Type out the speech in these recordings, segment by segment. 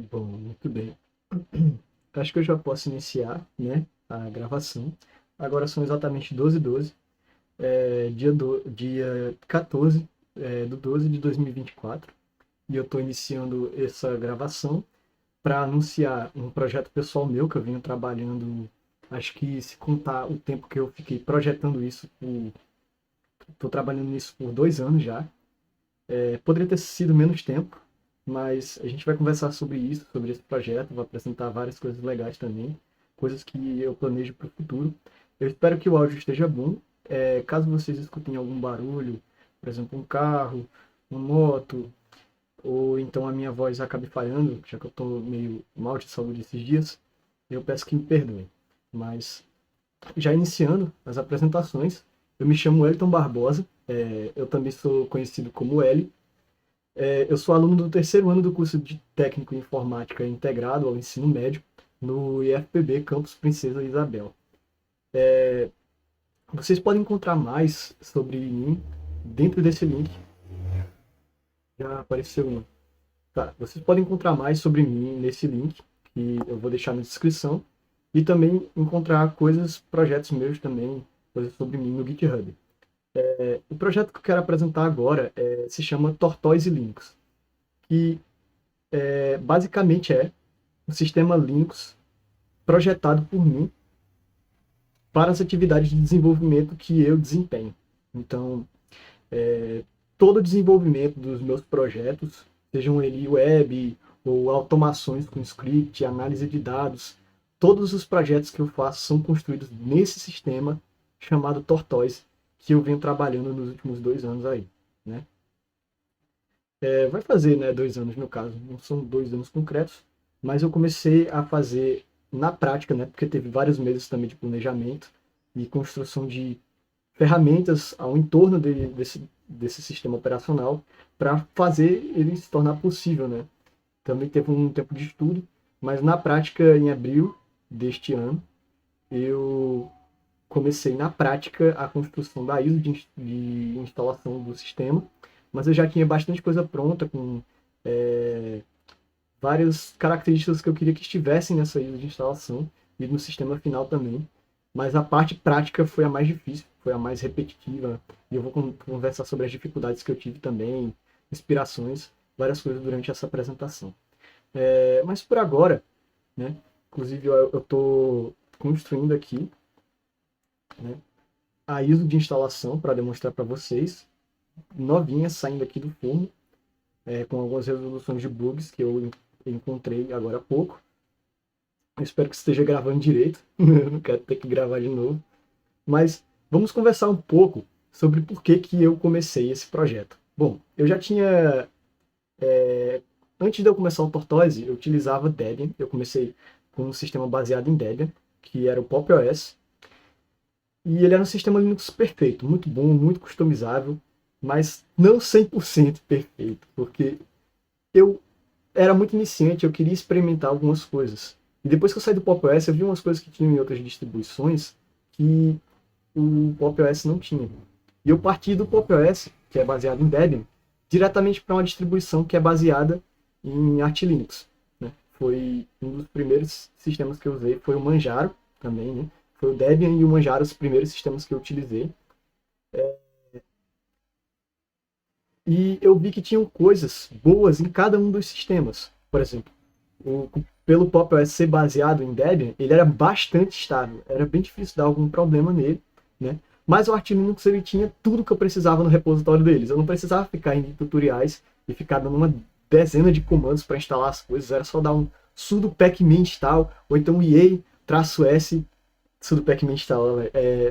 Bom, muito bem. Acho que eu já posso iniciar, né, a gravação. Agora são exatamente 12h12, dia 14 do 12 de 2024. E eu estou iniciando essa gravação para anunciar um projeto pessoal meu que eu venho trabalhando. Acho que se contar o tempo que eu fiquei projetando isso, estou trabalhando nisso por 2 anos já. Poderia ter sido menos tempo, mas a gente vai conversar sobre isso, sobre esse projeto, vou apresentar várias coisas legais também, coisas que eu planejo para o futuro. Eu espero que o áudio esteja bom. Caso vocês escutem algum barulho, por exemplo, um carro, uma moto, ou então a minha voz acabe falhando, já que eu estou meio mal de saúde esses dias, eu peço que me perdoem. Mas já iniciando as apresentações, eu me chamo Wellington Barbosa, eu também sou conhecido como L. Eu sou aluno do terceiro ano do curso de Técnico em Informática integrado ao ensino médio no IFPB Campus Princesa Isabel. Vocês podem encontrar mais sobre mim dentro desse link. Já apareceu um. Tá, vocês podem encontrar mais sobre mim nesse link que eu vou deixar na descrição e também encontrar coisas, projetos meus também, coisas sobre mim no GitHub. O projeto que eu quero apresentar agora se chama Tortoise Linux, que basicamente é um sistema Linux projetado por mim para as atividades de desenvolvimento que eu desempenho. Então, todo o desenvolvimento dos meus projetos, sejam eles web ou automações com script, análise de dados, todos os projetos que eu faço são construídos nesse sistema chamado Tortoise, que eu venho trabalhando nos últimos 2 anos aí, né? Vai fazer, né, 2 anos no caso, não são 2 anos concretos, mas eu comecei a fazer na prática, né, porque teve vários meses também de planejamento e construção de ferramentas ao entorno desse sistema operacional para fazer ele se tornar possível, né? Também teve um tempo de estudo, mas na prática, em abril deste ano, eu comecei na prática a construção da ISO de instalação do sistema, mas eu já tinha bastante coisa pronta com várias características que eu queria que estivessem nessa ISO de instalação e no sistema final também. Mas a parte prática foi a mais difícil, foi a mais repetitiva, e eu vou conversar sobre as dificuldades que eu tive também, inspirações, várias coisas durante essa apresentação. Mas por agora, né, inclusive eu estou construindo aqui, né, a ISO de instalação para demonstrar para vocês, novinha, saindo aqui do forno, com algumas resoluções de bugs que eu encontrei agora há pouco. Eu espero que esteja gravando direito, eu não quero ter que gravar de novo. Mas vamos conversar um pouco sobre por que eu comecei esse projeto. Bom, eu já tinha... Antes de eu começar o Tortoise, eu utilizava Debian. Eu comecei com um sistema baseado em Debian, que era o Pop! OS. E ele era um sistema Linux perfeito, muito bom, muito customizável, mas não 100% perfeito, porque eu era muito iniciante, eu queria experimentar algumas coisas. E depois que eu saí do Pop! OS, eu vi umas coisas que tinham em outras distribuições que o Pop! OS não tinha. E eu parti do Pop! OS, que é baseado em Debian, diretamente para uma distribuição que é baseada em Arch Linux, né? Foi um dos primeiros sistemas que eu usei, foi o Manjaro também, né? Foi o Debian e o Manjaro os primeiros sistemas que eu utilizei. E eu vi que tinham coisas boas em cada um dos sistemas. Por exemplo, pelo Pop! OS ser baseado em Debian, ele era bastante estável. Era bem difícil dar algum problema nele, né? Mas o Arch Linux ele tinha tudo que eu precisava no repositório deles. Eu não precisava ficar em tutoriais e ficar dando uma dezena de comandos para instalar as coisas. Era só dar um sudo pacman install, ou então EA-S, sudo pacman install,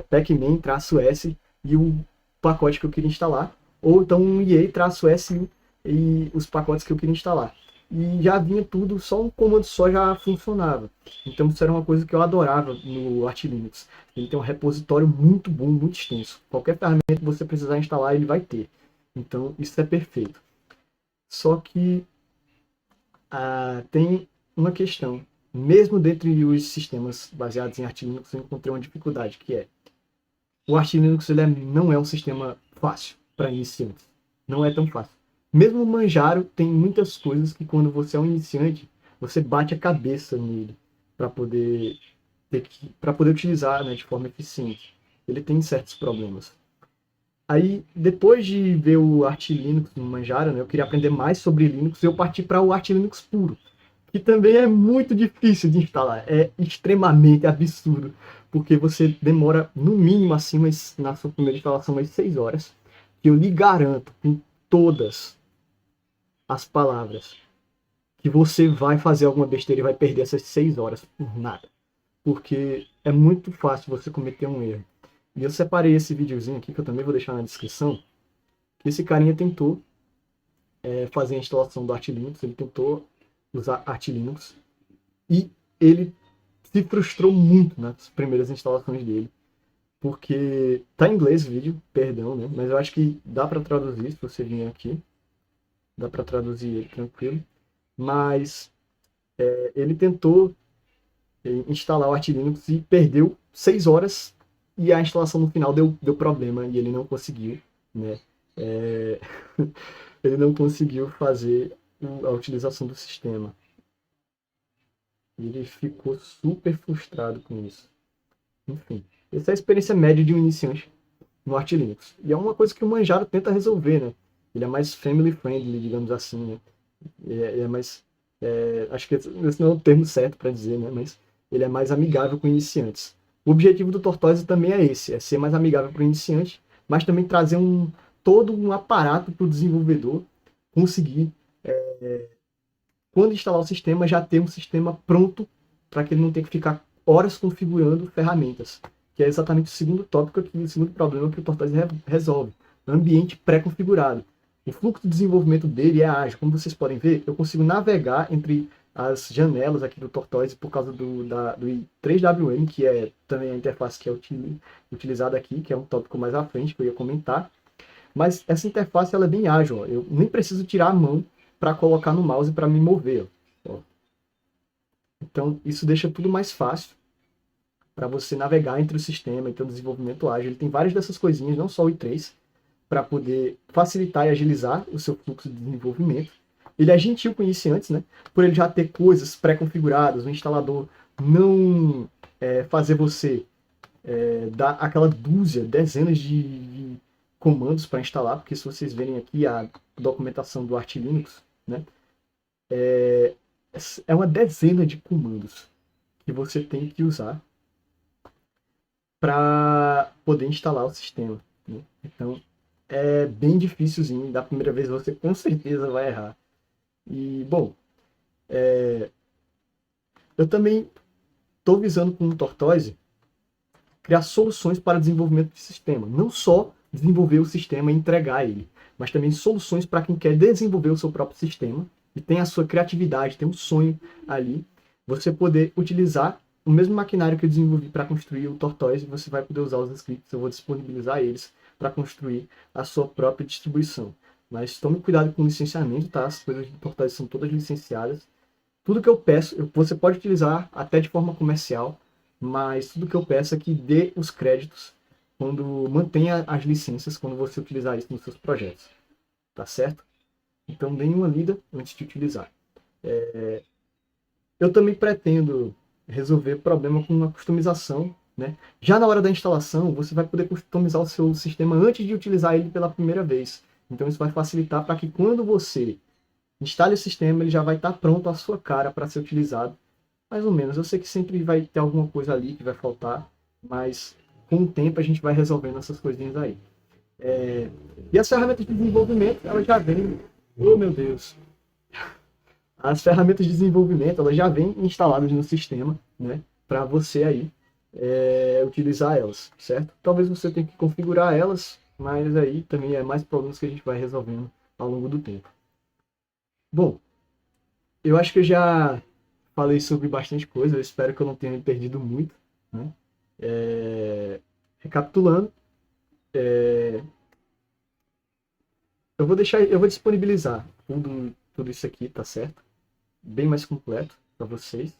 pacman-s e o pacote que eu queria instalar. Ou então um EA-S e os pacotes que eu queria instalar. E já vinha tudo, só um comando só já funcionava. Então isso era uma coisa que eu adorava no Arch Linux. Ele tem um repositório muito bom, muito extenso. Qualquer ferramenta que você precisar instalar, ele vai ter. Então isso é perfeito. Só que tem uma questão. Mesmo dentre os sistemas baseados em Arch Linux, eu encontrei uma dificuldade, que é o Arch Linux não é um sistema fácil para iniciantes. Não é tão fácil. Mesmo o Manjaro tem muitas coisas que quando você é um iniciante, você bate a cabeça nele para poder para poder utilizar, né, de forma eficiente. Ele tem certos problemas. Aí, depois de ver o Arch Linux no Manjaro, né, eu queria aprender mais sobre Linux, eu parti para o Arch Linux puro, que também é muito difícil de instalar, é extremamente absurdo, porque você demora, no mínimo, assim, na sua primeira instalação, umas 6 horas, que eu lhe garanto, com todas as palavras, que você vai fazer alguma besteira e vai perder essas 6 horas por nada. Porque é muito fácil você cometer um erro. E eu separei esse videozinho aqui, que eu também vou deixar na descrição, que esse carinha tentou fazer a instalação do Arch Linux, ele tentou usar Arch Linux, e ele se frustrou muito nas primeiras instalações dele, porque tá em inglês o vídeo, perdão, né? Mas eu acho que dá para traduzir, se você vir aqui, dá para traduzir ele tranquilo, mas ele tentou instalar o Arch Linux e perdeu 6 horas e a instalação no final deu problema e ele não conseguiu, né? É... ele não conseguiu fazer a utilização do sistema. Ele ficou super frustrado com isso. Enfim, essa é a experiência média de um iniciante no Arch Linux. E é uma coisa que o Manjaro tenta resolver, né? Ele é mais family friendly, digamos assim, né? Ele é mais... acho que esse não é o termo certo para dizer, né? Mas ele é mais amigável com iniciantes. O objetivo do Tortoise também é esse, é ser mais amigável para o iniciante, mas também trazer todo um aparato para o desenvolvedor conseguir, quando instalar o sistema, já ter um sistema pronto para que ele não tenha que ficar horas configurando ferramentas, que é exatamente o segundo tópico aqui, o segundo problema que o Tortoise resolve, ambiente pré-configurado. O fluxo de desenvolvimento dele é ágil. Como vocês podem ver, eu consigo navegar entre as janelas aqui do Tortoise por causa do 3WM, que é também a interface que é utilizada aqui, que é um tópico mais à frente que eu ia comentar. Mas essa interface ela é bem ágil. Ó. Eu nem preciso tirar a mão para colocar no mouse para me mover. Ó. Então, isso deixa tudo mais fácil para você navegar entre o sistema, entre o desenvolvimento ágil. Ele tem várias dessas coisinhas, não só o i3, para poder facilitar e agilizar o seu fluxo de desenvolvimento. Ele é gentil com iniciantes, né? Por ele já ter coisas pré-configuradas, o instalador não fazer você dar aquela dúzia, dezenas de comandos para instalar, porque se vocês verem aqui a documentação do Arch Linux, né? É uma dezena de comandos que você tem que usar para poder instalar o sistema. Né? Então, é bem dificilzinho. Da primeira vez você com certeza vai errar. E, bom, eu também estou visando com o Tortoise criar soluções para desenvolvimento de sistema. Não só desenvolver o sistema e entregar ele, mas também soluções para quem quer desenvolver o seu próprio sistema e tem a sua criatividade, tem um sonho ali, você poder utilizar o mesmo maquinário que eu desenvolvi para construir o Tortoise, você vai poder usar os scripts, eu vou disponibilizar eles para construir a sua própria distribuição. Mas tome cuidado com o licenciamento, tá? As coisas do Tortoise são todas licenciadas. Tudo que eu peço, você pode utilizar até de forma comercial, mas tudo que eu peço é que dê os créditos quando mantenha as licenças quando você utilizar isso nos seus projetos. Tá certo? Então, dê uma lida antes de utilizar. Eu também pretendo resolver problema com uma customização. Né? Já na hora da instalação, você vai poder customizar o seu sistema antes de utilizar ele pela primeira vez. Então, isso vai facilitar para que quando você instale o sistema, ele já vai estar pronto à sua cara para ser utilizado. Mais ou menos. Eu sei que sempre vai ter alguma coisa ali que vai faltar, mas com o tempo a gente vai resolvendo essas coisinhas aí. E as ferramentas de desenvolvimento, elas já vêm... Oh, meu Deus! As ferramentas de desenvolvimento, elas já vêm instaladas no sistema, né? Para você aí utilizar elas, certo? Talvez você tenha que configurar elas, mas aí também é mais problemas que a gente vai resolvendo ao longo do tempo. Bom, eu acho que eu já falei sobre bastante coisa, eu espero que eu não tenha me perdido muito. Né? Recapitulando, eu vou disponibilizar tudo isso aqui, tá certo? Bem mais completo para vocês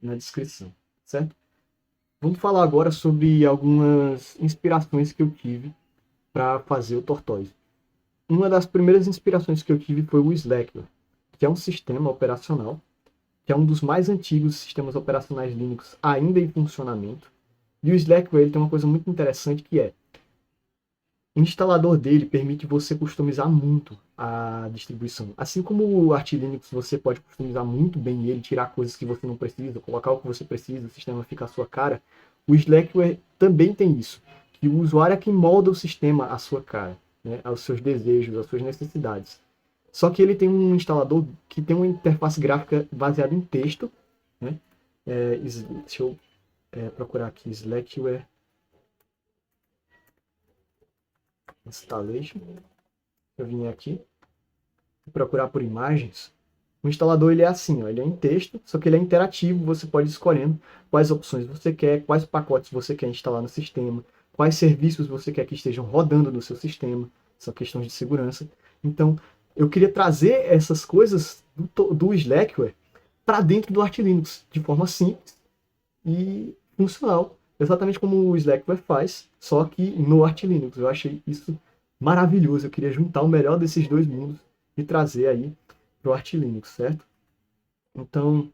na descrição, certo? Vamos falar agora sobre algumas inspirações que eu tive para fazer o Tortoise. Uma das primeiras inspirações que eu tive foi o Slackware. que é um sistema operacional, que é um dos mais antigos sistemas operacionais Linux ainda em funcionamento. E o Slackware ele tem uma coisa muito interessante que é, o instalador dele permite você customizar muito a distribuição. Assim como o Arch Linux você pode customizar muito bem ele, tirar coisas que você não precisa, colocar o que você precisa, o sistema fica à sua cara, o Slackware também tem isso, que o usuário é quem molda o sistema à sua cara, né, aos seus desejos, às suas necessidades. Só que ele tem um instalador que tem uma interface gráfica baseada em texto, né? Deixa eu procurar aqui, Slackware Installation. Eu vim aqui procurar por imagens. O instalador ele é assim, ó, ele é em texto, só que ele é interativo, você pode ir escolhendo quais opções você quer, quais pacotes você quer instalar no sistema, quais serviços você quer que estejam rodando no seu sistema, são questões de segurança. Então, eu queria trazer essas coisas do Slackware para dentro do Arch Linux, de forma simples e funcional, exatamente como o Slackware faz, só que no Arch Linux. Eu achei isso maravilhoso, eu queria juntar o melhor desses dois mundos e trazer aí para o Arch Linux, certo? Então,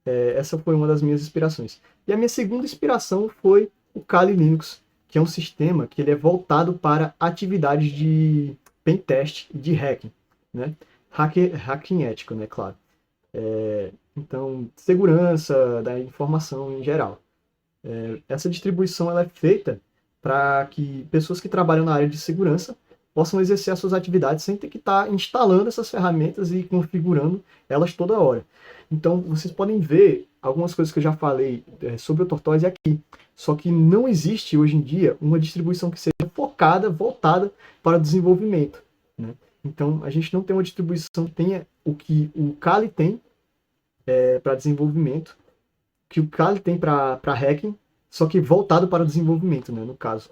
essa foi uma das minhas inspirações. E a minha segunda inspiração foi o Kali Linux, que é um sistema que ele é voltado para atividades de pentest e de hacking, né? Hacking ético, né, claro. Então, segurança da informação em geral. Essa distribuição ela é feita para que pessoas que trabalham na área de segurança possam exercer as suas atividades sem ter que estar instalando essas ferramentas e configurando elas toda hora. Então, vocês podem ver algumas coisas que eu já falei sobre o Tortoise aqui. Só que não existe hoje em dia uma distribuição que seja focada, voltada para o desenvolvimento, né? Então, a gente não tem uma distribuição que tenha o que o Kali tem para desenvolvimento, que o Kali tem para hacking, só que voltado para o desenvolvimento, né, no caso.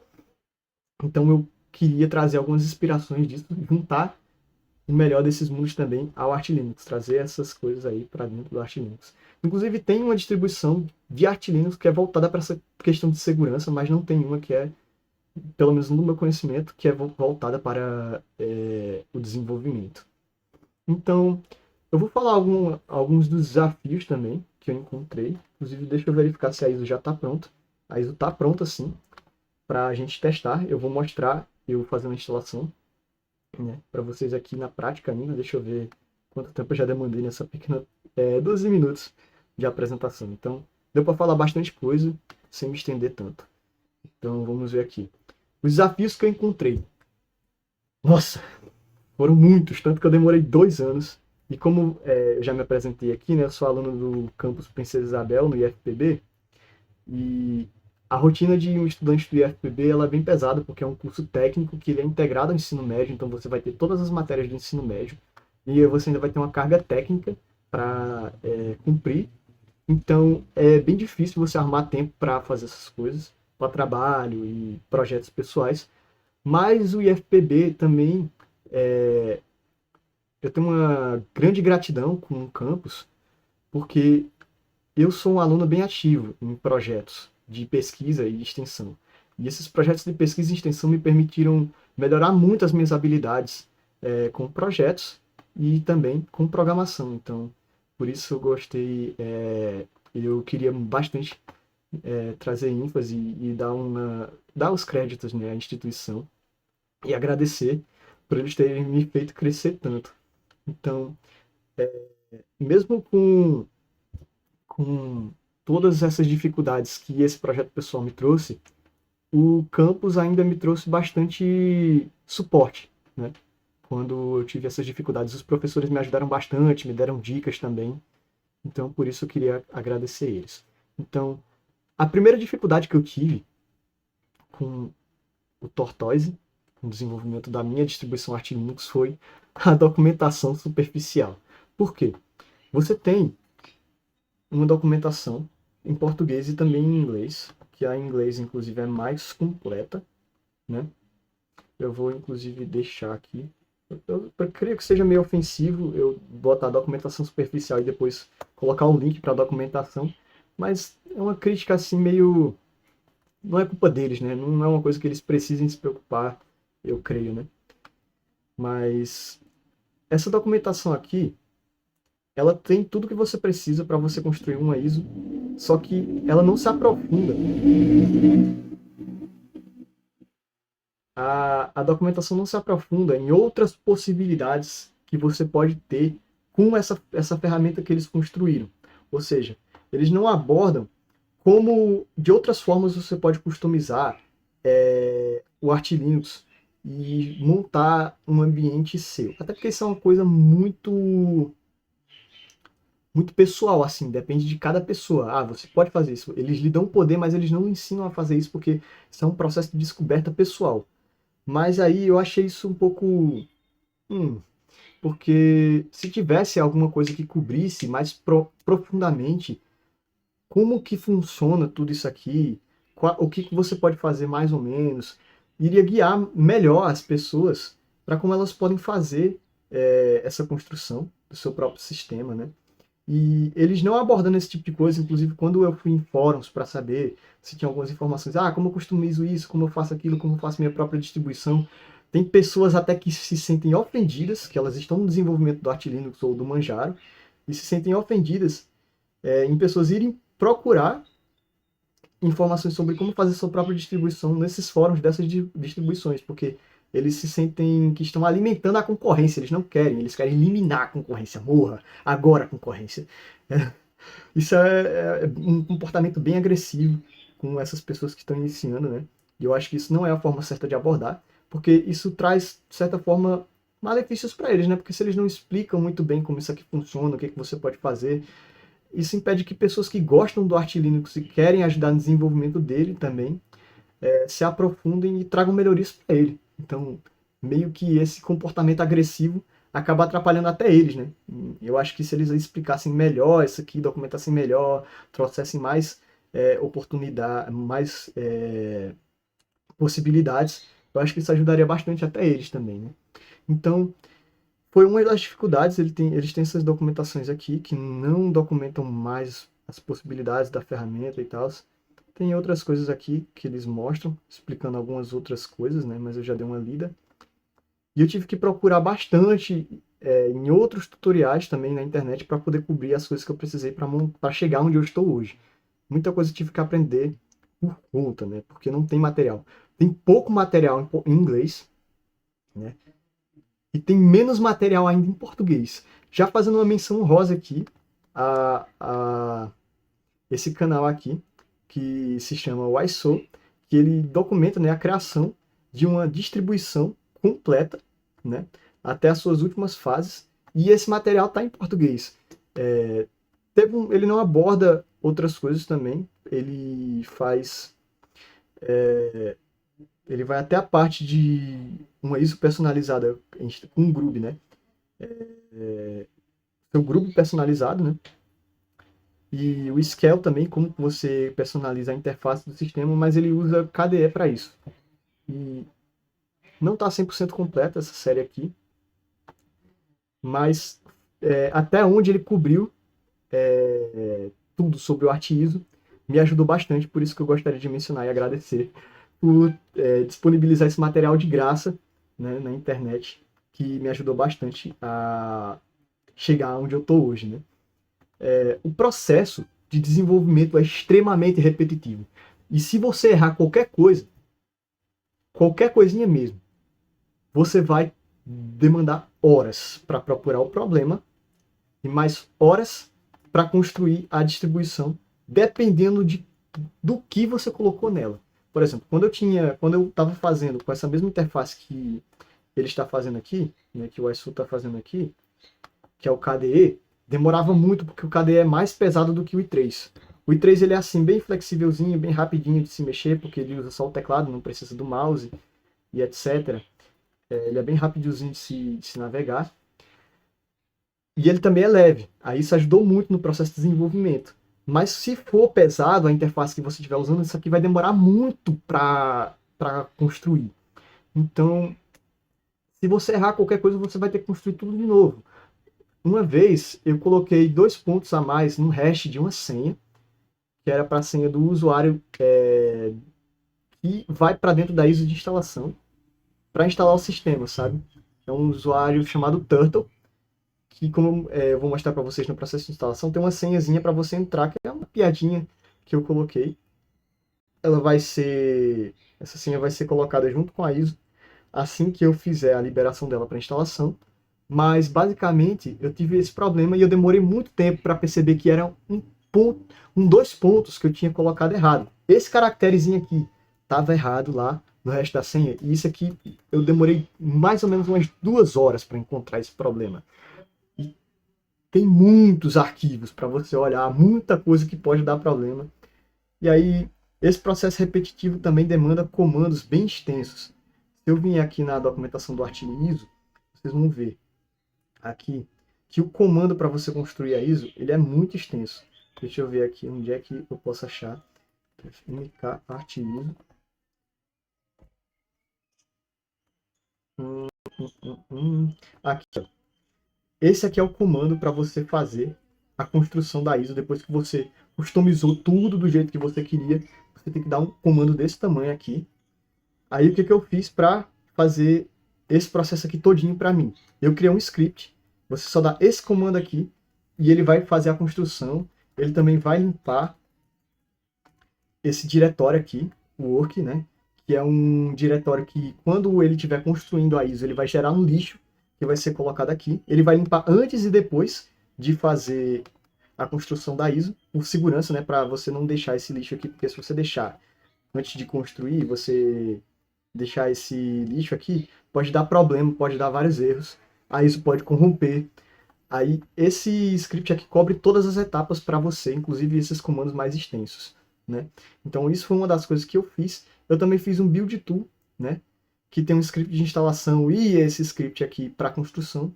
Então eu queria trazer algumas inspirações disso, juntar o melhor desses mundos também ao Arch Linux, trazer essas coisas aí para dentro do Arch Linux. Inclusive tem uma distribuição de Arch Linux que é voltada para essa questão de segurança, mas não tem uma que é, pelo menos no meu conhecimento, que é voltada para o desenvolvimento. Então, eu vou falar alguns dos desafios também que eu encontrei. Inclusive, deixa eu verificar se a ISO já está pronta. A ISO está pronta sim, para a gente testar. Eu vou mostrar eu fazendo a instalação, né, para vocês aqui na prática ainda. Deixa eu ver quanto tempo eu já demandei nessa pequena 12 minutos de apresentação. Então, deu para falar bastante coisa sem me estender tanto. Então, vamos ver aqui. Os desafios que eu encontrei. Nossa, foram muitos, tanto que eu demorei 2 anos. E como eu já me apresentei aqui, né, eu sou aluno do campus Princesa Isabel, no IFPB, e a rotina de um estudante do IFPB ela é bem pesada, porque é um curso técnico que ele é integrado ao ensino médio, então você vai ter todas as matérias do ensino médio, e você ainda vai ter uma carga técnica para cumprir. Então é bem difícil você arrumar tempo para fazer essas coisas, para trabalho e projetos pessoais. Mas o IFPB também eu tenho uma grande gratidão com o campus, porque eu sou um aluno bem ativo em projetos de pesquisa e extensão. E esses projetos de pesquisa e extensão me permitiram melhorar muito as minhas habilidades com projetos e também com programação. Então, por isso eu gostei, eu queria bastante trazer ênfase e dar os créditos, né, à instituição e agradecer por eles terem me feito crescer tanto. Então, mesmo com todas essas dificuldades que esse projeto pessoal me trouxe, o campus ainda me trouxe bastante suporte, né? Quando eu tive essas dificuldades, os professores me ajudaram bastante, me deram dicas também. Então, por isso eu queria agradecer eles. Então, a primeira dificuldade que eu tive com o Tortoise, com o desenvolvimento da minha distribuição Arch Linux, foi a documentação superficial. Por quê? Você tem uma documentação em português e também em inglês, que a em inglês, inclusive, é mais completa, né? Eu vou, inclusive, deixar aqui. Eu creio que seja meio ofensivo eu botar a documentação superficial e depois colocar o link para a documentação, mas é uma crítica assim meio... Não é culpa deles, né? Não é uma coisa que eles precisem se preocupar, eu creio, né? Mas essa documentação aqui, ela tem tudo que você precisa para você construir uma ISO, só que ela não se aprofunda. A documentação não se aprofunda em outras possibilidades que você pode ter com essa ferramenta que eles construíram. Ou seja, eles não abordam como de outras formas você pode customizar o Arch Linux e montar um ambiente seu. Até porque isso é uma coisa muito pessoal, assim, depende de cada pessoa. Ah, você pode fazer isso. Eles lhe dão poder, mas eles não ensinam a fazer isso porque isso é um processo de descoberta pessoal. Mas aí eu achei isso um pouco. Porque se tivesse alguma coisa que cobrisse mais profundamente como que funciona tudo isso aqui, o que que você pode fazer mais ou menos, iria guiar melhor as pessoas para como elas podem fazer essa construção do seu próprio sistema, né? E eles não abordando esse tipo de coisa, inclusive quando eu fui em fóruns para saber se tinha algumas informações, como eu customizo isso, como eu faço aquilo, como eu faço minha própria distribuição, tem pessoas até que se sentem ofendidas, que elas estão no desenvolvimento do Arch Linux ou do Manjaro, e se sentem ofendidas em pessoas irem procurar informações sobre como fazer sua própria distribuição nesses fóruns dessas distribuições, porque eles se sentem que estão alimentando a concorrência, eles querem eliminar a concorrência, morra, agora a concorrência. Isso é um comportamento bem agressivo com essas pessoas que estão iniciando, né? E eu acho que isso não é a forma certa de abordar, porque isso traz, de certa forma, malefícios para eles, né? Porque se eles não explicam muito bem como isso aqui funciona, o que, que você pode fazer, isso impede que pessoas que gostam do Arch Linux e querem ajudar no desenvolvimento dele também se aprofundem e tragam melhorias para ele. Então, meio que esse comportamento agressivo acaba atrapalhando até eles, né? Eu acho que se eles explicassem melhor isso aqui, documentassem melhor, trouxessem mais oportunidade, mais possibilidades, eu acho que isso ajudaria bastante até eles também, né? Então, foi uma das dificuldades, eles têm essas documentações aqui que não documentam mais as possibilidades da ferramenta e tal. Tem outras coisas aqui que eles mostram, explicando algumas outras coisas, né? Mas eu já dei uma lida. E eu tive que procurar bastante em outros tutoriais também na internet para poder cobrir as coisas que eu precisei para chegar onde eu estou hoje. Muita coisa eu tive que aprender por conta, né? Porque não tem material. Tem pouco material em inglês, né? E tem menos material ainda em português. Já fazendo uma menção honrosa aqui a esse canal aqui, que se chama YSO, que ele documenta, né, a criação de uma distribuição completa, né, até as suas últimas fases, e esse material está em português. Ele não aborda outras coisas também, ele faz... ele vai até a parte de uma ISO personalizada com um Groove, né? Seu grupo personalizado, né? E o Scale também, como você personaliza a interface do sistema, mas ele usa KDE para isso. E não está 100% completa essa série aqui, mas até onde ele cobriu tudo sobre o Arch ISO, me ajudou bastante, por isso que eu gostaria de mencionar e agradecer por disponibilizar esse material de graça, né, na internet, que me ajudou bastante a chegar onde eu estou hoje, né? O processo de desenvolvimento é extremamente repetitivo. E se você errar qualquer coisinha mesmo, você vai demandar horas para procurar o problema e mais horas para construir a distribuição, dependendo do que você colocou nela. Por exemplo, quando eu estava fazendo com essa mesma interface que ele está fazendo aqui, né, que o ISO está fazendo aqui, que é o KDE, demorava muito, porque o KDE é mais pesado do que o i3. O i3 ele é assim, bem flexívelzinho, bem rapidinho de se mexer, porque ele usa só o teclado, não precisa do mouse e etc. Ele é bem rapidinho de se navegar. E ele também é leve. Aí isso ajudou muito no processo de desenvolvimento. Mas se for pesado, a interface que você estiver usando, isso aqui vai demorar muito para construir. Então, se você errar qualquer coisa, você vai ter que construir tudo de novo. Uma vez eu coloquei 2 pontos a mais no hash de uma senha, que era para a senha do usuário que vai para dentro da ISO de instalação, para instalar o sistema, sabe? É um usuário chamado Turtle, que como eu vou mostrar para vocês no processo de instalação, tem uma senhazinha para você entrar, que é uma piadinha que eu coloquei. Essa senha vai ser colocada junto com a ISO assim que eu fizer a liberação dela para instalação. Mas basicamente eu tive esse problema e eu demorei muito tempo para perceber que era dois pontos que eu tinha colocado errado. Esse caracterezinho aqui estava errado lá no resto da senha. E isso aqui eu demorei mais ou menos umas 2 horas para encontrar esse problema. E tem muitos arquivos para você olhar, muita coisa que pode dar problema. E aí, esse processo repetitivo também demanda comandos bem extensos. Se eu vim aqui na documentação do artigo ISO, vocês vão ver aqui que o comando para você construir a ISO, ele é muito extenso. Deixa eu ver aqui onde é que eu posso achar. mk artigo Aqui, ó. Esse aqui é o comando para você fazer a construção da ISO depois que você customizou tudo do jeito que você queria. Você tem que dar um comando desse tamanho aqui. Aí o que eu fiz para fazer esse processo aqui todinho para mim? Eu criei um script. Você só dá esse comando aqui e ele vai fazer a construção. Ele também vai limpar esse diretório aqui, o work, né? Que é um diretório que, quando ele estiver construindo a ISO, ele vai gerar um lixo que vai ser colocado aqui. Ele vai limpar antes e depois de fazer a construção da ISO, por segurança, né? Para você não deixar esse lixo aqui, porque se você deixar antes de construir, você deixar esse lixo aqui, pode dar problema, pode dar vários erros. Aí isso pode corromper. Aí esse script aqui cobre todas as etapas para você, inclusive esses comandos mais extensos, né? Então isso foi uma das coisas que eu fiz. Eu também fiz um build tool, né? Que tem um script de instalação e esse script aqui para construção.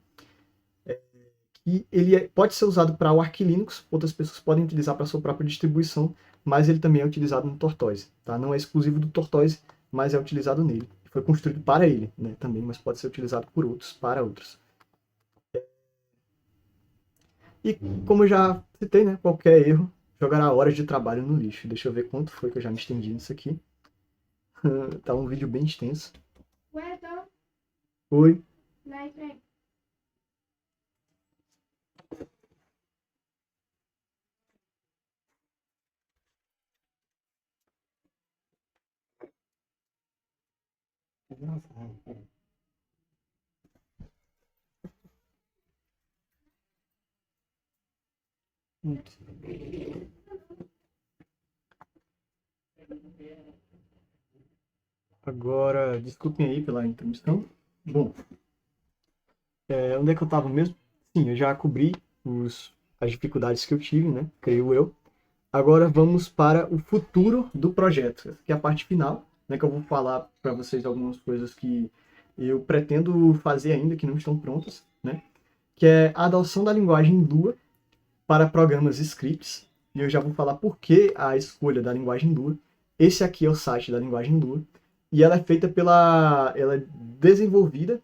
E ele pode ser usado para o Arch Linux, outras pessoas podem utilizar para sua própria distribuição, mas ele também é utilizado no Tortoise, tá? Não é exclusivo do Tortoise, mas é utilizado nele. Foi construído para ele, né, também, mas pode ser utilizado por outros, para outros. E como eu já citei, né, qualquer erro jogará horas de trabalho no lixo. Deixa eu ver quanto foi que eu já me estendi nisso aqui. Tá um vídeo bem extenso. Ué, então, Oi. vai, vai. Agora, desculpem aí pela interrupção. Bom, onde é que eu estava mesmo? Sim, eu já cobri as dificuldades que eu tive, né? Creio eu. Agora vamos para o futuro do projeto. Essa aqui é a parte final, né? Que eu vou falar para vocês algumas coisas que eu pretendo fazer ainda, que não estão prontas, né? Que é a adoção da linguagem Lua para programas e scripts. E eu já vou falar por que a escolha da linguagem Lua. Esse aqui é o site da linguagem Lua. E ela é feita ela é desenvolvida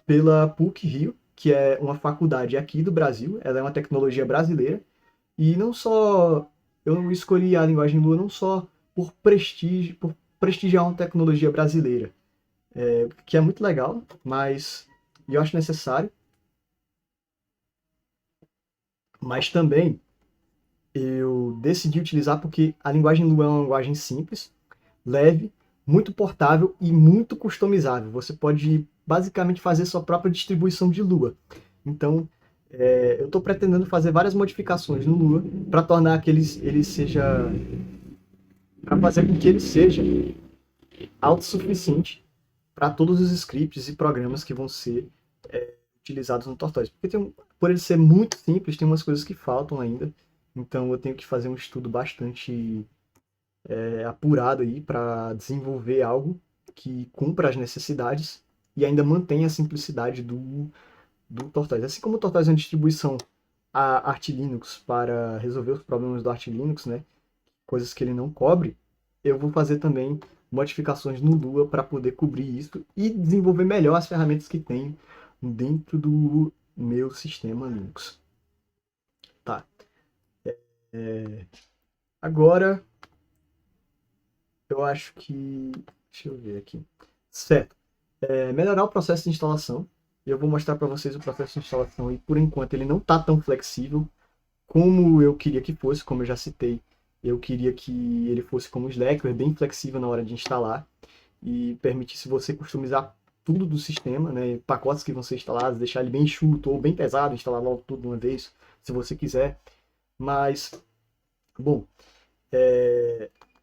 pela PUC-Rio, que é uma faculdade aqui do Brasil. Ela é uma tecnologia brasileira. E não só eu escolhi a linguagem Lua não só por prestigiar uma tecnologia brasileira, que é muito legal, mas eu acho necessário. Mas também eu decidi utilizar porque a linguagem Lua é uma linguagem simples, leve, muito portável e muito customizável. Você pode basicamente fazer sua própria distribuição de Lua. Então, eu estou pretendendo fazer várias modificações no Lua para tornar que ele seja, para fazer com que ele seja autossuficiente para todos os scripts e programas que vão ser utilizados no Tortoise. Porque por ele ser muito simples, tem umas coisas que faltam ainda. Então eu tenho que fazer um estudo bastante apurado aí para desenvolver algo que cumpra as necessidades e ainda mantenha a simplicidade do Tortoise. Assim como o Tortoise é uma distribuição a Arch Linux para resolver os problemas do Arch Linux, né? Coisas que ele não cobre, eu vou fazer também modificações no Lua para poder cobrir isso e desenvolver melhor as ferramentas que tem dentro do meu sistema Linux. Tá. Agora, eu acho que... Deixa eu ver aqui. Certo. Melhorar o processo de instalação. Eu vou mostrar para vocês o processo de instalação e por enquanto ele não está tão flexível como eu queria que fosse, como eu já citei. Eu queria que ele fosse como o Slackware, bem flexível na hora de instalar e permitisse você customizar tudo do sistema, né, pacotes que vão ser instalados, deixar ele bem enxuto ou bem pesado, instalar logo tudo de uma vez, se você quiser. Mas, bom,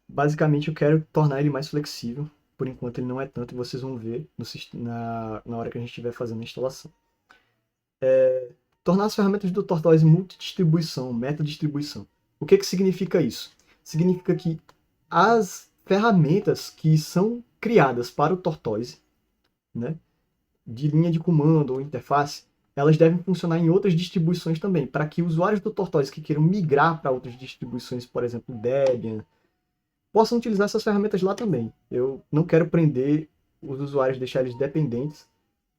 basicamente eu quero tornar ele mais flexível. Por enquanto ele não é tanto e vocês vão ver na hora que a gente estiver fazendo a instalação. Tornar as ferramentas do Tortoise multidistribuição, meta-distribuição. O que significa isso? Significa que as ferramentas que são criadas para o Tortoise, né, de linha de comando ou interface, elas devem funcionar em outras distribuições também, para que usuários do Tortoise que queiram migrar para outras distribuições, por exemplo, Debian, possam utilizar essas ferramentas lá também. Eu não quero prender os usuários, deixar eles dependentes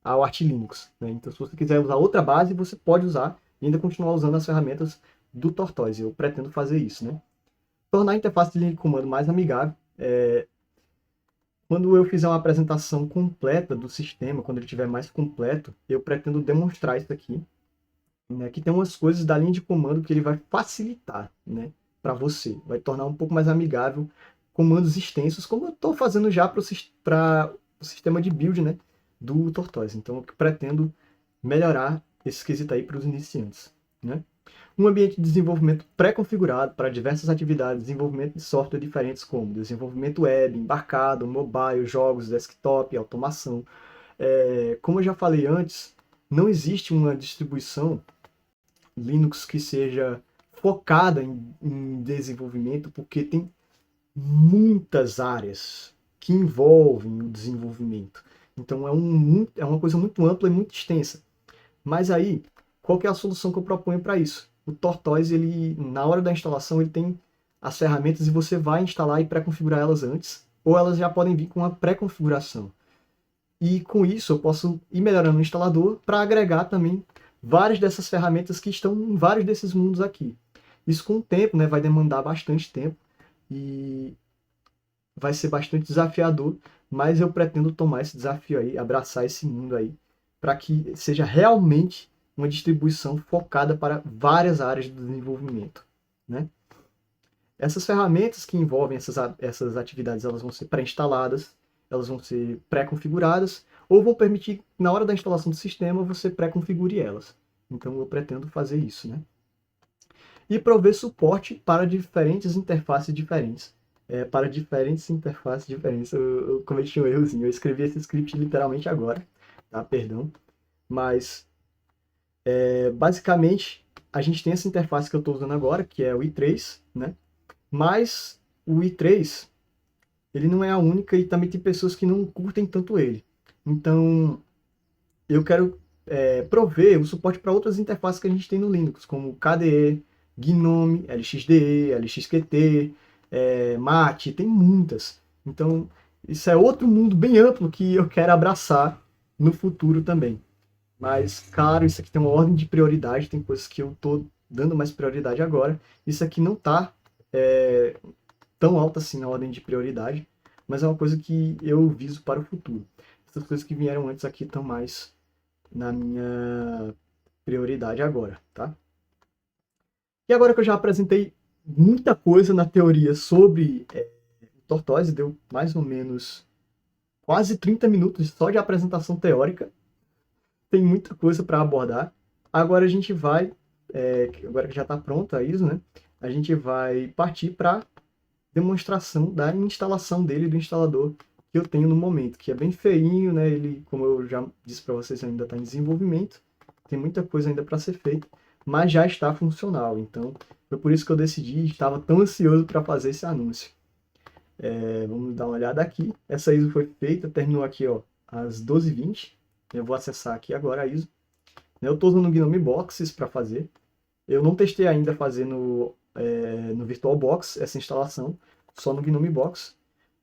ao Arch Linux, né? Então, se você quiser usar outra base, você pode usar e ainda continuar usando as ferramentas do Tortoise. Eu pretendo fazer isso, né? Tornar a interface de linha de comando mais amigável. Quando eu fizer uma apresentação completa do sistema, quando ele estiver mais completo, eu pretendo demonstrar isso aqui, né? Que tem umas coisas da linha de comando que ele vai facilitar, né, para você. Vai tornar um pouco mais amigável comandos extensos, como eu estou fazendo já para o sistema de build, né, do Tortoise. Então, eu pretendo melhorar esse quesito aí para os iniciantes, né? Um ambiente de desenvolvimento pré-configurado para diversas atividades de desenvolvimento de software diferentes, como desenvolvimento web, embarcado, mobile, jogos, desktop, automação. Como eu já falei antes, não existe uma distribuição Linux que seja focada em desenvolvimento, porque tem muitas áreas que envolvem o desenvolvimento. Então é uma coisa muito ampla e muito extensa. Mas aí, qual que é a solução que eu proponho para isso? O Tortoise, ele, na hora da instalação, ele tem as ferramentas e você vai instalar e pré-configurar elas antes, ou elas já podem vir com uma pré-configuração. E com isso eu posso ir melhorando o instalador para agregar também várias dessas ferramentas que estão em vários desses mundos aqui. Isso com o tempo, né, vai demandar bastante tempo e vai ser bastante desafiador, mas eu pretendo tomar esse desafio aí, abraçar esse mundo aí, para que seja realmente uma distribuição focada para várias áreas do desenvolvimento, né? Essas ferramentas que envolvem essas atividades, elas vão ser pré-instaladas, elas vão ser pré-configuradas, ou vão permitir que na hora da instalação do sistema você pré-configure elas. Então eu pretendo fazer isso, né? E prover suporte para diferentes interfaces diferentes. Para diferentes interfaces diferentes. Eu cometi um errozinho. Eu escrevi esse script literalmente agora, tá? Perdão. Mas, basicamente, a gente tem essa interface que eu estou usando agora, que é o i3, né? Mas o i3, ele não é a única e também tem pessoas que não curtem tanto ele. Então, eu quero prover o suporte para outras interfaces que a gente tem no Linux, como KDE, Gnome, LXDE, LXQT, Mate, tem muitas. Então, isso é outro mundo bem amplo que eu quero abraçar no futuro também. Mas, claro, isso aqui tem uma ordem de prioridade, tem coisas que eu estou dando mais prioridade agora. Isso aqui não está tão alto assim na ordem de prioridade, mas é uma coisa que eu viso para o futuro. Essas coisas que vieram antes aqui estão mais na minha prioridade agora, tá? E agora que eu já apresentei muita coisa na teoria sobre Tortoise, deu mais ou menos quase 30 minutos só de apresentação teórica, tem muita coisa para abordar. Agora a gente vai, agora que já está pronta a ISO, né? A gente vai partir para demonstração da instalação dele, do instalador que eu tenho no momento, que é bem feinho, né? Ele, como eu já disse para vocês, ainda está em desenvolvimento, tem muita coisa ainda para ser feita, mas já está funcional. Então, foi por isso que eu decidi, estava tão ansioso para fazer esse anúncio. Vamos dar uma olhada aqui. Essa ISO foi feita, terminou aqui, ó, às 12h20. Eu vou acessar aqui agora a ISO. Eu estou usando o Gnome Boxes para fazer. Eu não testei ainda fazer no VirtualBox essa instalação, só no Gnome Box.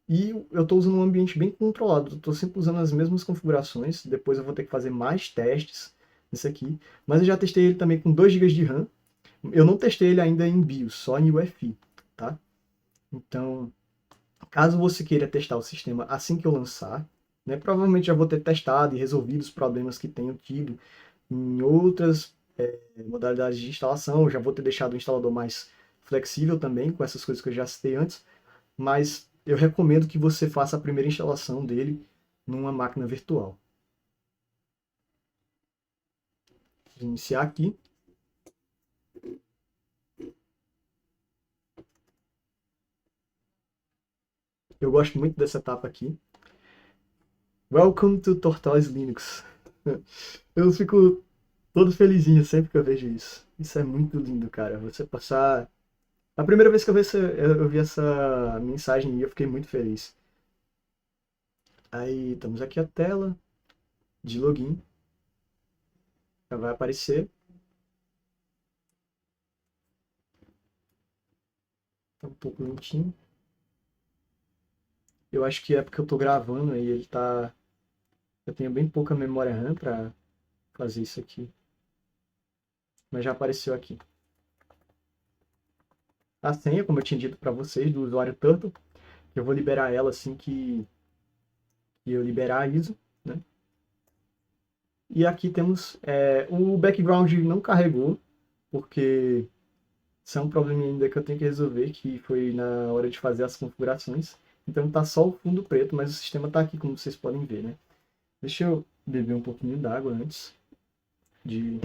E eu estou usando um ambiente bem controlado, estou sempre usando as mesmas configurações, depois eu vou ter que fazer mais testes nisso aqui. Mas eu já testei ele também com 2 GB de RAM. Eu não testei ele ainda em BIOS, só em UEFI, tá? Então, caso você queira testar o sistema assim que eu lançar, né? Provavelmente já vou ter testado e resolvido os problemas que tenho tido em outras modalidades de instalação, já vou ter deixado o instalador mais flexível também, com essas coisas que eu já citei antes, mas eu recomendo que você faça a primeira instalação dele numa máquina virtual. Vou iniciar aqui. Eu gosto muito dessa etapa aqui. Welcome to Tortoise Linux. Eu fico todo felizinho sempre que eu vejo isso. Isso é muito lindo, cara. Você passar. A primeira vez que eu vi essa mensagem, eu fiquei muito feliz. Aí, estamos aqui a tela de login. Já vai aparecer. Tá um pouco lentinho. Eu acho que é porque eu tô gravando aí, ele tá. Eu tenho bem pouca memória RAM pra fazer isso aqui. Mas já apareceu aqui. A senha, como eu tinha dito pra vocês, do usuário Turtle. Eu vou liberar ela assim que eu liberar a ISO, né? E aqui temos o background não carregou, porque isso é um problema ainda que eu tenho que resolver, que foi na hora de fazer as configurações. Então tá só o fundo preto, mas o sistema tá aqui, como vocês podem ver, né? Deixa eu beber um pouquinho d'água antes de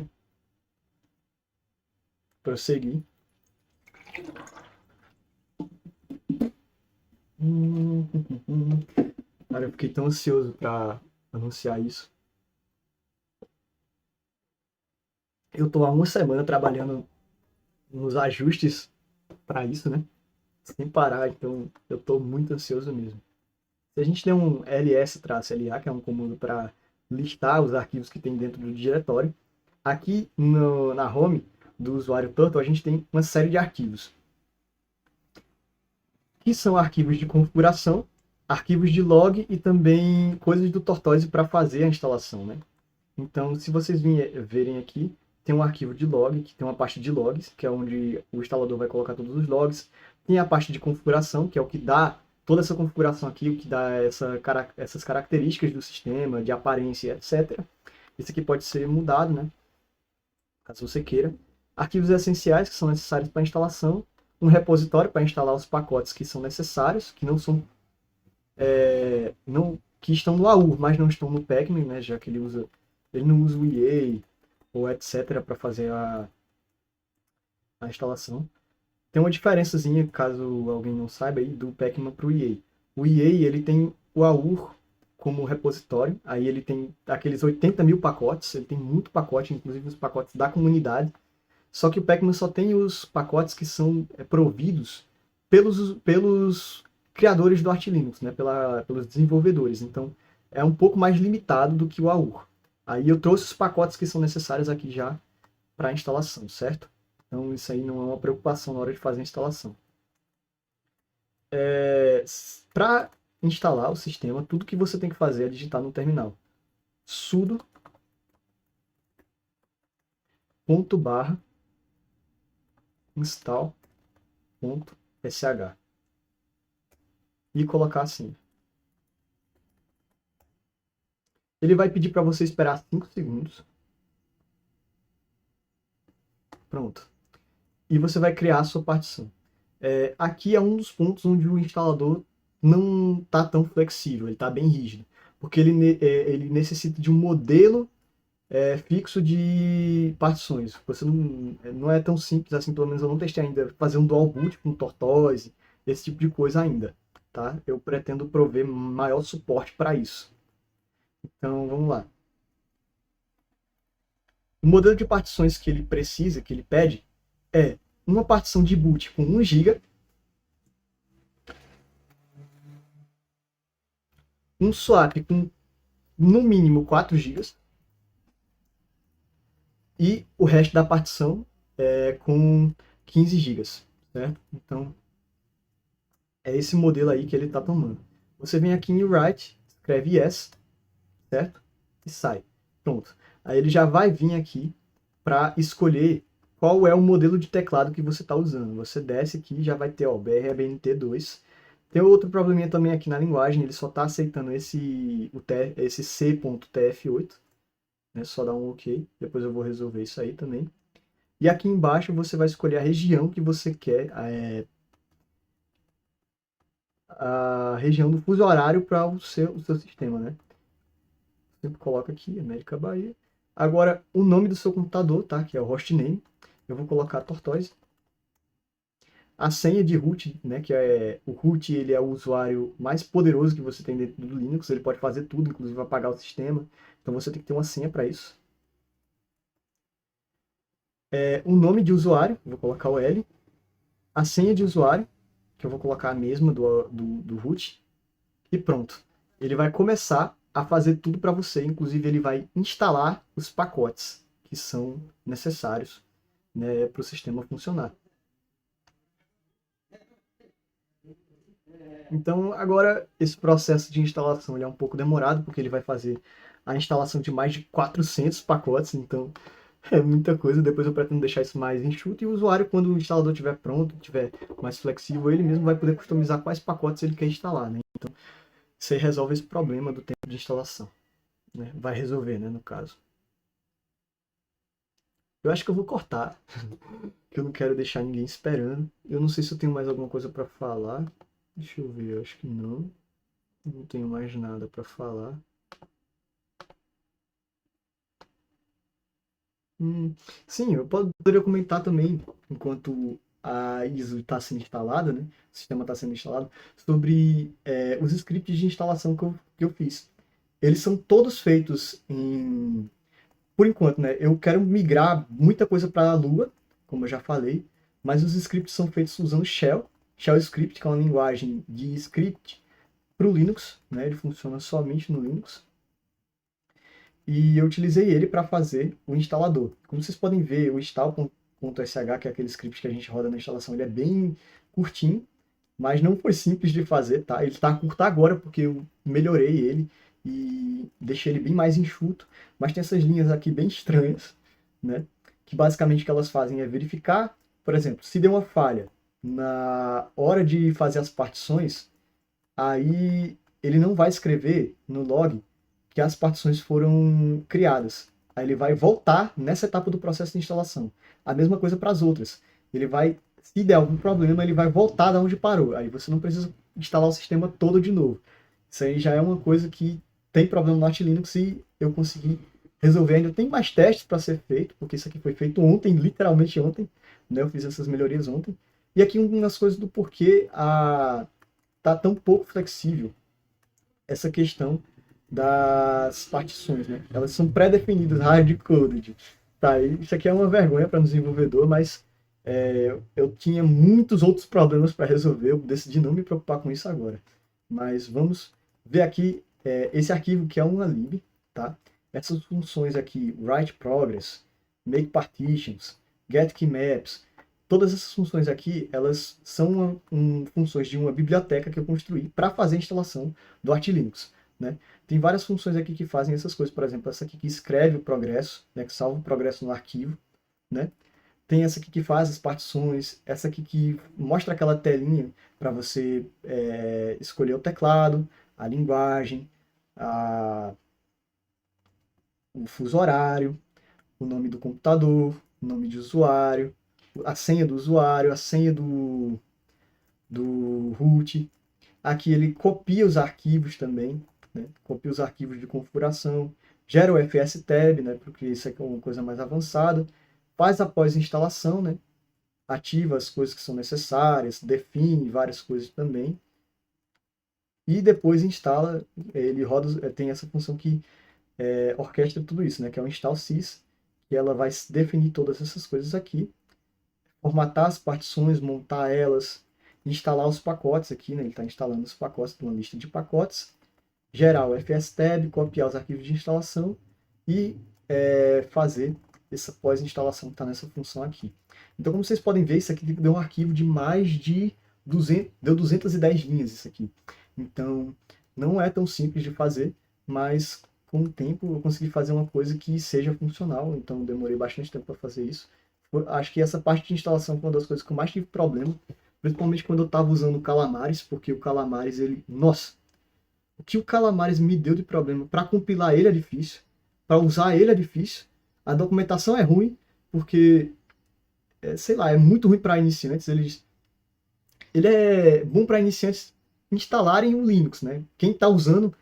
prosseguir. Cara, eu fiquei tão ansioso para anunciar isso. Eu tô há uma semana trabalhando nos ajustes para isso, né? Sem parar, então eu tô muito ansioso mesmo. Se a gente der um ls-la, que é um comando para listar os arquivos que tem dentro do diretório, aqui na home do usuário Turtle a gente tem uma série de arquivos, que são arquivos de configuração, arquivos de log e também coisas do Tortoise para fazer a instalação, né? Então, se vocês verem aqui, tem um arquivo de log, que tem uma pasta de logs, que é onde o instalador vai colocar todos os logs. Tem a pasta de configuração, que é o que dá toda essa configuração aqui, o que dá essas características do sistema, de aparência, etc. Isso aqui pode ser mudado, né? Caso você queira. Arquivos essenciais, que são necessários para a instalação. Um repositório para instalar os pacotes que são necessários, que não são... que estão no AUR, mas não estão no Pacman, né? Já que ele não usa o EA ou etc. para fazer a instalação. Tem uma diferençazinha, caso alguém não saiba, aí, do Pacman para o EA. O EA ele tem o AUR como repositório, aí ele tem aqueles 80 mil pacotes, ele tem muito pacote, inclusive os pacotes da comunidade, só que o Pacman só tem os pacotes que são providos pelos criadores do Arch Linux, né, pelos desenvolvedores, então é um pouco mais limitado do que o AUR. Aí eu trouxe os pacotes que são necessários aqui já para a instalação, certo? Então isso aí não é uma preocupação na hora de fazer a instalação. Para instalar o sistema, tudo que você tem que fazer é digitar no terminal sudo /install.sh e colocar assim. Ele vai pedir para você esperar 5 segundos. Pronto. E você vai criar a sua partição. Aqui é um dos pontos onde o instalador não está tão flexível, ele está bem rígido. Porque ele necessita de um modelo fixo de partições. Você não é tão simples assim, pelo menos eu não testei ainda, fazer um dual boot com Tortoise, esse tipo de coisa ainda. Tá? Eu pretendo prover maior suporte para isso. Então, vamos lá. O modelo de partições que ele precisa, que ele pede, é uma partição de boot com 1 GB, um swap com no mínimo 4 GB e o resto da partição com 15 GB, certo? Então, é esse modelo aí que ele está tomando. Você vem aqui em Write, escreve Yes, certo? E sai. Pronto. Aí ele já vai vir aqui para escolher qual é o modelo de teclado que você está usando. Você desce aqui e já vai ter o BRBNT2, Tem outro probleminha também aqui na linguagem, ele só está aceitando esse C.tf8, né? Só dá um OK, depois eu vou resolver isso aí também. E aqui embaixo você vai escolher a região que você quer, a região do fuso horário para o seu sistema, né? Sempre coloca aqui, América Bahia. Agora, o nome do seu computador, tá? Que é o hostname. Eu vou colocar Tortoise. A senha de root, né? Que é o root, ele é o usuário mais poderoso que você tem dentro do Linux. Ele pode fazer tudo, inclusive apagar o sistema. Então você tem que ter uma senha para isso. O nome de usuário, vou colocar o L. A senha de usuário, que eu vou colocar a mesma do root. E pronto. Ele vai começar a fazer tudo para você. Inclusive, ele vai instalar os pacotes que são necessários, né, para o sistema funcionar. Então, agora, esse processo de instalação ele é um pouco demorado, porque ele vai fazer a instalação de mais de 400 pacotes, então é muita coisa. Depois eu pretendo deixar isso mais enxuto, e o usuário, quando o instalador estiver pronto, estiver mais flexível, ele mesmo vai poder customizar quais pacotes ele quer instalar, né? Então, você resolve esse problema do tempo de instalação, né? Vai resolver, né, no caso. Eu acho que eu vou cortar, que eu não quero deixar ninguém esperando. Eu não sei se eu tenho mais alguma coisa para falar. Deixa eu ver, eu acho que não. Não tenho mais nada para falar. Sim, eu poderia comentar também, enquanto a ISO está sendo instalada, né? O sistema está sendo instalado, sobre os scripts de instalação que eu fiz. Eles são todos feitos em... Por enquanto, né? Eu quero migrar muita coisa para a Lua, como eu já falei, mas os scripts são feitos usando Shell Script, que é uma linguagem de script para o Linux, né? Ele funciona somente no Linux. E eu utilizei ele para fazer o instalador. Como vocês podem ver, o install.sh, que é aquele script que a gente roda na instalação, ele é bem curtinho, mas não foi simples de fazer, tá? Ele está curto agora porque eu melhorei ele e deixei ele bem mais enxuto, mas tem essas linhas aqui bem estranhas, né? Que basicamente o que elas fazem é verificar, por exemplo, se deu uma falha na hora de fazer as partições, aí ele não vai escrever no log que as partições foram criadas. Aí ele vai voltar nessa etapa do processo de instalação. A mesma coisa para as outras. Ele vai, se der algum problema, ele vai voltar da onde parou. Aí você não precisa instalar o sistema todo de novo. Isso aí já é uma coisa que tem problema no Arch Linux e eu consegui resolver. Ainda tem mais testes para ser feito, porque isso aqui foi feito ontem, literalmente ontem. Né? Eu fiz essas melhorias ontem. E aqui uma das coisas do porquê tá tão pouco flexível essa questão das partições, né? Elas são pré-definidas, hard-coded. Tá, isso aqui é uma vergonha para o desenvolvedor, mas eu tinha muitos outros problemas para resolver, eu decidi não me preocupar com isso agora. Mas vamos ver aqui esse arquivo que é uma lib, tá? Essas funções aqui, write progress, make partitions, get keymaps, todas essas funções aqui, elas são funções de uma biblioteca que eu construí para fazer a instalação do Arch Linux, né? Tem várias funções aqui que fazem essas coisas, por exemplo, essa aqui que escreve o progresso, né, que salva o progresso no arquivo, né? Tem essa aqui que faz as partições, essa aqui que mostra aquela telinha para você escolher o teclado, a linguagem, o fuso horário, o nome do computador, o nome de usuário, a senha do usuário, a senha do root. Aqui ele copia os arquivos também, né? Copia os arquivos de configuração, gera o fstab, né? Porque isso é uma coisa mais avançada, faz a pós-instalação, né? Ativa as coisas que são necessárias, define várias coisas também, e depois instala, ele roda, tem essa função que orquestra tudo isso, né? Que é o install sys, que ela vai definir todas essas coisas aqui, formatar as partições, montar elas, instalar os pacotes aqui, né? Ele está instalando os pacotes de uma lista de pacotes, gerar o fstab, copiar os arquivos de instalação e fazer essa pós-instalação que está nessa função aqui. Então, como vocês podem ver, isso aqui deu um arquivo de mais de 210 linhas isso aqui. Então, não é tão simples de fazer, mas com o tempo eu consegui fazer uma coisa que seja funcional, então demorei bastante tempo para fazer isso. Acho que essa parte de instalação foi uma das coisas que eu mais tive problema, Principalmente quando eu estava usando o Calamares, porque o Calamares, ele... Nossa! O que o Calamares me deu de problema para compilar ele é difícil, para usar ele é difícil, a documentação é ruim, porque, sei lá, é muito ruim para iniciantes. Ele é bom para iniciantes instalarem o Linux, né? Quem está usando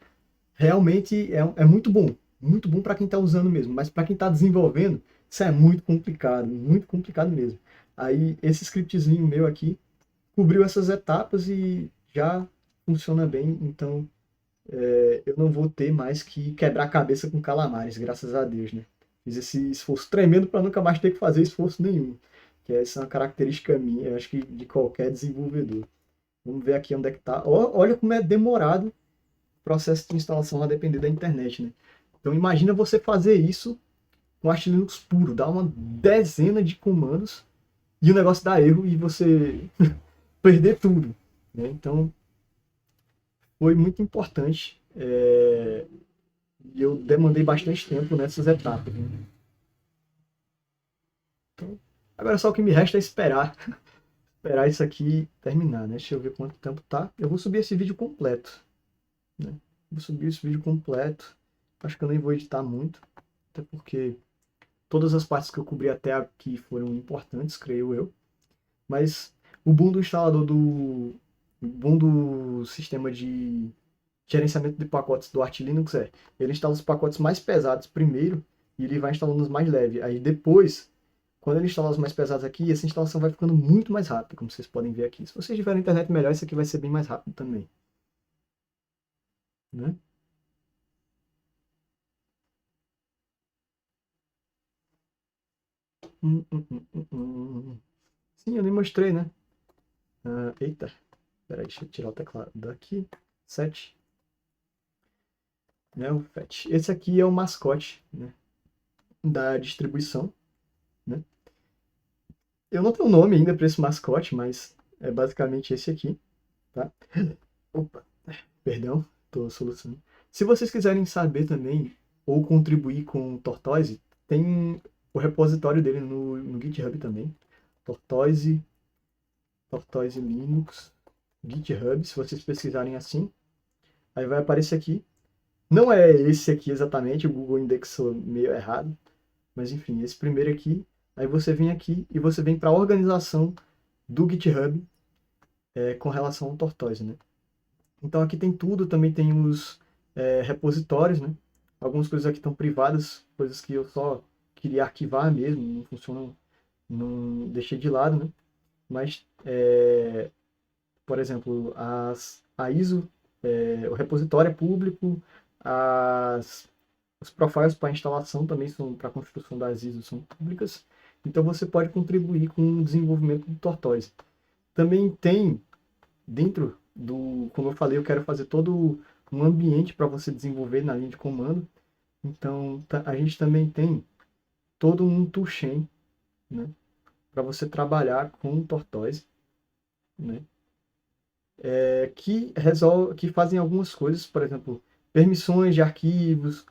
realmente é muito bom para quem está usando mesmo, mas para quem está desenvolvendo, isso é muito complicado mesmo. Aí esse scriptzinho meu aqui cobriu essas etapas e já funciona bem, então eu não vou ter mais que quebrar a cabeça com calamares, graças a Deus, né? Fiz esse esforço tremendo para nunca mais ter que fazer esforço nenhum, que essa é uma característica minha, eu acho que de qualquer desenvolvedor. Vamos ver aqui onde é que tá. Olha como é demorado o processo de instalação, a depender da internet, né? Então imagina você fazer isso com Arch Linux puro, dá uma dezena de comandos e o negócio dá erro e você perder tudo, né? Então foi muito importante. E eu demandei bastante tempo nessas etapas, né? Então, agora só o que me resta é esperar isso aqui terminar, né? Deixa eu ver quanto tempo tá. Eu vou subir esse vídeo completo, né? Vou subir esse vídeo completo. Acho que eu nem vou editar muito, até porque todas as partes que eu cobri até aqui foram importantes, creio eu. Mas o bom do instalador o bom do sistema de gerenciamento de pacotes do Arch Linux ele instala os pacotes mais pesados primeiro e ele vai instalando os mais leves. Aí depois, quando ele instalar os mais pesados aqui, essa instalação vai ficando muito mais rápida, como vocês podem ver aqui. Se vocês tiverem internet melhor, isso aqui vai ser bem mais rápido também, né? Sim, eu nem mostrei, né? Eita, peraí, deixa eu tirar o teclado daqui. 7, né? O FET. Esse aqui é o mascote, né, da distribuição, né? Eu não tenho um nome ainda para esse mascote, mas é basicamente esse aqui, tá? Opa, perdão, estou solucionando. Se vocês quiserem saber também ou contribuir com o Tortoise, tem o repositório dele no GitHub também. Tortoise, Tortoise Linux, GitHub, se vocês pesquisarem assim, aí vai aparecer aqui. Não é esse aqui exatamente, o Google indexou meio errado, mas enfim, esse primeiro aqui, aí você vem aqui e você vem para a organização do GitHub com relação ao Tortoise, né? Então aqui tem tudo, também tem os repositórios, né? Algumas coisas aqui estão privadas, coisas que eu só queria arquivar mesmo, não funcionam, não deixei de lado, né? Mas, por exemplo, a ISO, o repositório é público, os profiles para instalação também são, para a construção das ISO são públicas, então você pode contribuir com o desenvolvimento do Tortoise. Também tem dentro como eu falei, eu quero fazer todo um ambiente para você desenvolver na linha de comando. Então, a gente também tem todo um toolchain, né, para você trabalhar com o Tortoise, né, que fazem algumas coisas, por exemplo, permissões de arquivos,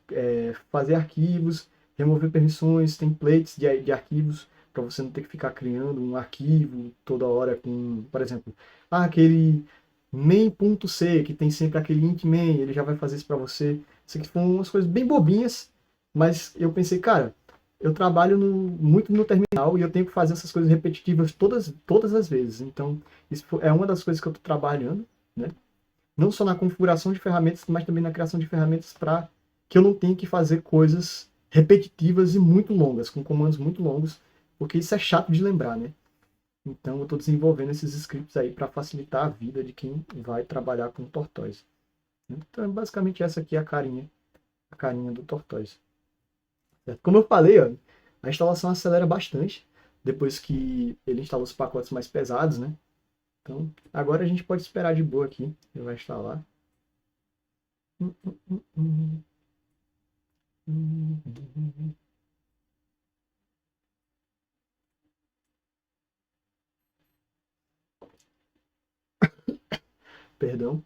fazer arquivos, remover permissões, templates de arquivos, para você não ter que ficar criando um arquivo toda hora com, por exemplo, aquele main.c, que tem sempre aquele int main, ele já vai fazer isso para você. Isso aqui foram umas coisas bem bobinhas, mas eu pensei, cara, eu trabalho muito no terminal e eu tenho que fazer essas coisas repetitivas todas as vezes. Então, isso é uma das coisas que eu estou trabalhando, né? Não só na configuração de ferramentas, mas também na criação de ferramentas para que eu não tenha que fazer coisas repetitivas e muito longas, com comandos muito longos, porque isso é chato de lembrar, né? Então, eu estou desenvolvendo esses scripts aí para facilitar a vida de quem vai trabalhar com Tortoise. Então, basicamente, essa aqui é a carinha do Tortoise. Certo? Como eu falei, ó, a instalação acelera bastante depois que ele instala os pacotes mais pesados, né? Então, agora a gente pode esperar de boa aqui. Ele vai instalar. Perdão.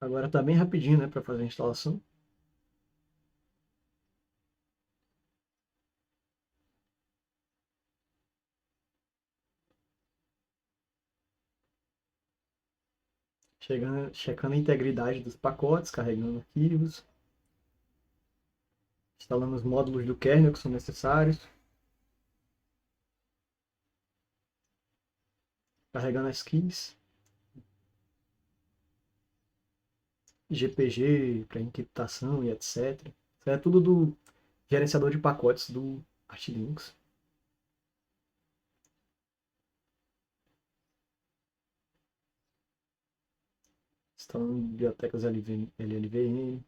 Agora tá bem rapidinho, né, para fazer a instalação. Checando a integridade dos pacotes, carregando arquivos, instalando os módulos do kernel que são necessários, carregando as keys, GPG para encriptação e etc. Isso é tudo do gerenciador de pacotes do Arch Linux. Instalando bibliotecas LLVM.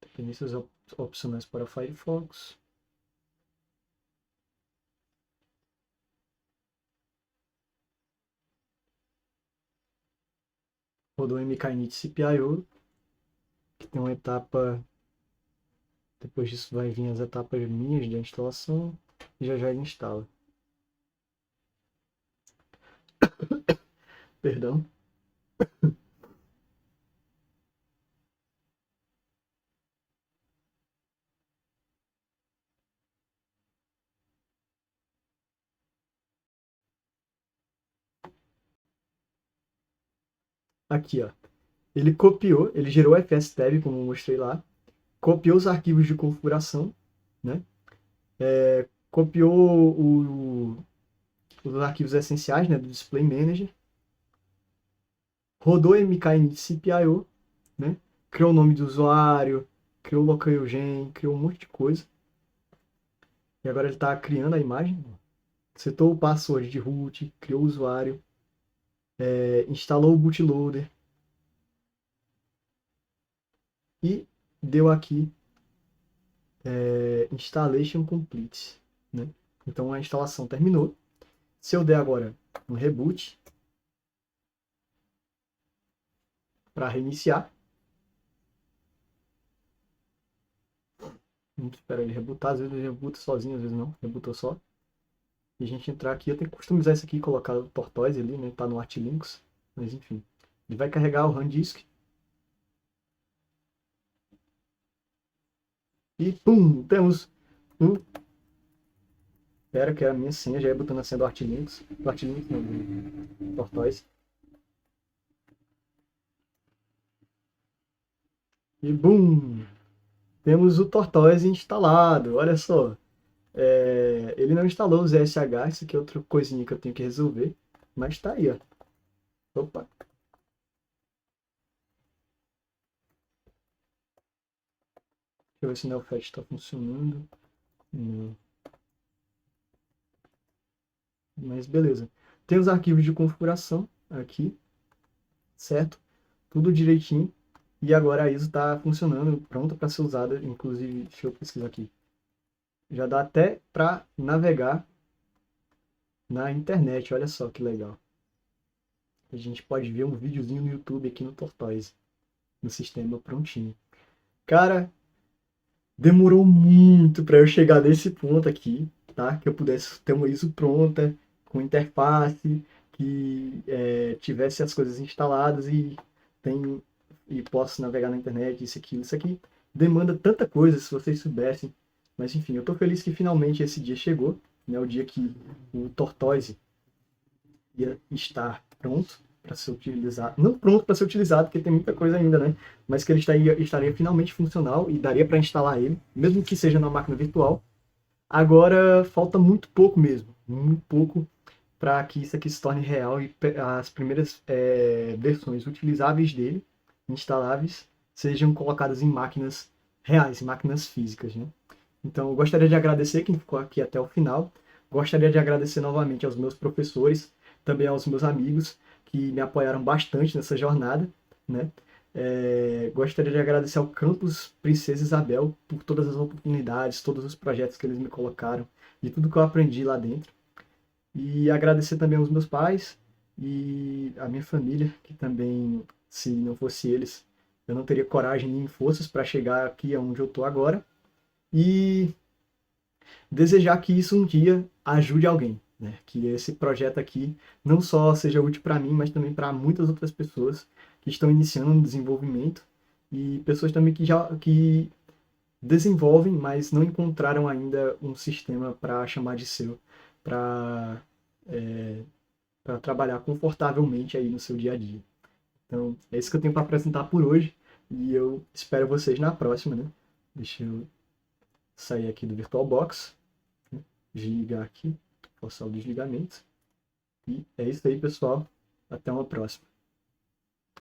Dependências opcionais para Firefox. Rodou mkinit CPIO, que tem uma etapa. Depois disso vai vir as etapas minhas de instalação e já ele instala. Perdão. Aqui, ó. Ele copiou, ele gerou o fstab, como eu mostrei lá, copiou os arquivos de configuração, né? Copiou os arquivos essenciais, né, do Display Manager, rodou mkinit CPIO, né? Criou o nome do usuário, criou o localhogen, criou um monte de coisa. E agora ele está criando a imagem. Setou o password de root, criou o usuário, instalou o bootloader e deu aqui installation complete, né? Então a instalação terminou. Se eu der agora um reboot para reiniciar, a gente espera ele rebootar, às vezes ele rebuta sozinho, às vezes não, rebutou só. E a gente entrar aqui, eu tenho que customizar isso aqui, colocar o Tortoise ali, né? Tá no Arch Linux, mas enfim. Ele vai carregar o RAM disk. E pum, temos o... Espera, que era a minha senha, já ia botando a senha do Arch Linux. Do Arch Linux não, do Tortoise. E bum! Temos o Tortoise instalado, olha só. Ele não instalou os ZSH, isso aqui é outra coisinha que eu tenho que resolver. Mas tá aí, ó. Opa! Deixa eu ver se o Neofet está funcionando. Não. Mas beleza. Tem os arquivos de configuração aqui, certo? Tudo direitinho. E agora a ISO está funcionando, pronta para ser usada. Inclusive, deixa eu pesquisar aqui. Já dá até para navegar na internet, olha só que legal. A gente pode ver um videozinho no YouTube aqui no Tortoise, no sistema prontinho. Cara, demorou muito para eu chegar nesse ponto aqui, tá? Que eu pudesse ter uma ISO pronta, com interface, que tivesse as coisas instaladas e posso navegar na internet, isso aqui. Demanda tanta coisa, se vocês soubessem. Mas enfim, eu estou feliz que finalmente esse dia chegou, né? O dia que o Tortoise ia estar pronto para ser utilizado. Não pronto para ser utilizado, porque tem muita coisa ainda, né? Mas que ele estaria finalmente funcional e daria para instalar ele, mesmo que seja na máquina virtual. Agora falta muito pouco mesmo, muito pouco para que isso aqui se torne real e as primeiras versões utilizáveis dele, instaláveis, sejam colocadas em máquinas reais, em máquinas físicas, né? Então, eu gostaria de agradecer quem ficou aqui até o final. Gostaria de agradecer novamente aos meus professores, também aos meus amigos, que me apoiaram bastante nessa jornada, né? Gostaria de agradecer ao Campus Princesa Isabel por todas as oportunidades, todos os projetos que eles me colocaram, e tudo que eu aprendi lá dentro. E agradecer também aos meus pais e a minha família, que também, se não fosse eles, eu não teria coragem nem forças para chegar aqui onde eu estou agora. E desejar que isso um dia ajude alguém, né? Que esse projeto aqui não só seja útil para mim, mas também para muitas outras pessoas que estão iniciando no desenvolvimento e pessoas também que desenvolvem, mas não encontraram ainda um sistema para chamar de seu, para para trabalhar confortavelmente aí no seu dia a dia. Então, é isso que eu tenho para apresentar por hoje e eu espero vocês na próxima, né? Deixa eu sair aqui do VirtualBox, né? Desligar aqui, forçar o desligamento. E é isso aí, pessoal. Até uma próxima.